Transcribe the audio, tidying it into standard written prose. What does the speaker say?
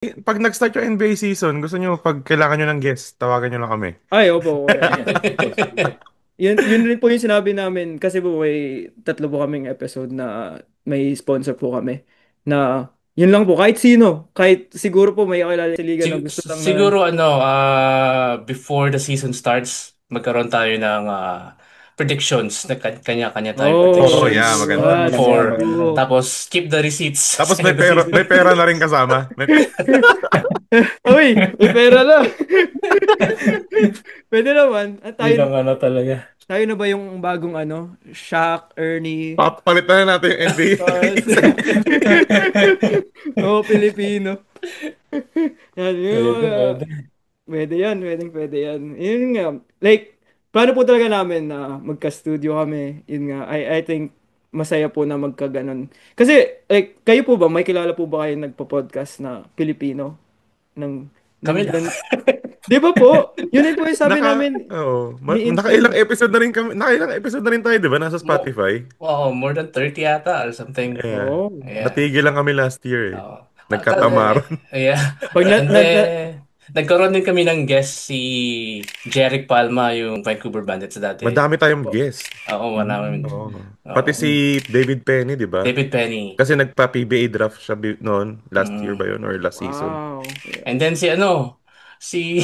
Pag nag-start yung NBA season, gusto nyo, pag kailangan nyo ng guest, tawagan nyo lang kami. Ay, opo, kuya. Sige. Yun rin po yung sinabi namin kasi po may tatlo po kaming episode na may sponsor po kami na yun lang po kahit sino kahit siguro po may kakilala sa liga na gusto lang na Siguro before the season starts, magkaroon tayo ng predictions na kanya-kanya tayong Oh, oh yeah, predictions maganda. yan for yan Mm. po. tapos keep the receipts Tapos sa end of season. may pera na rin kasama. Uy, may pera na. Pwede naman. At Yun ang ano talaga. tayo na ba yung bagong ano? Shaq, Ernie, Papalitan na natin yung Charles. NBA. Oo, Pilipino. Yan, yung Pwede, pwede. pwede yan, pwede yan. Yun nga, like, plano po talaga namin na magka-studio kami. Yun nga, I think masaya po na magkaganon. Kasi, like, kayo po ba, may kilala po ba kayo nagpo-podcast na Pilipino? Ng, Kami lang. ng, di ba po? Yun din po yung sabi namin ni Nakailang Intern. episode na rin kami. Nakailang episode na rin tayo, di ba? Nasa Mo, Spotify. more than 30 yata or something. Yeah. Oo. Yeah. Natigil lang kami last year eh. Oo. Nagkatamaran. Yeah. Pag And then, nagkaroon din kami ng guest si Jeric Palma, yung Vancouver Bandits dati. Madami tayong guest. Oo, marami. Mm. Oo. Pati Oo. si David Penny, di ba? David Penny. Kasi nagpa-PBA draft siya noon. Last year Mm. ba yun? Or last season? Wow. Yeah. And then si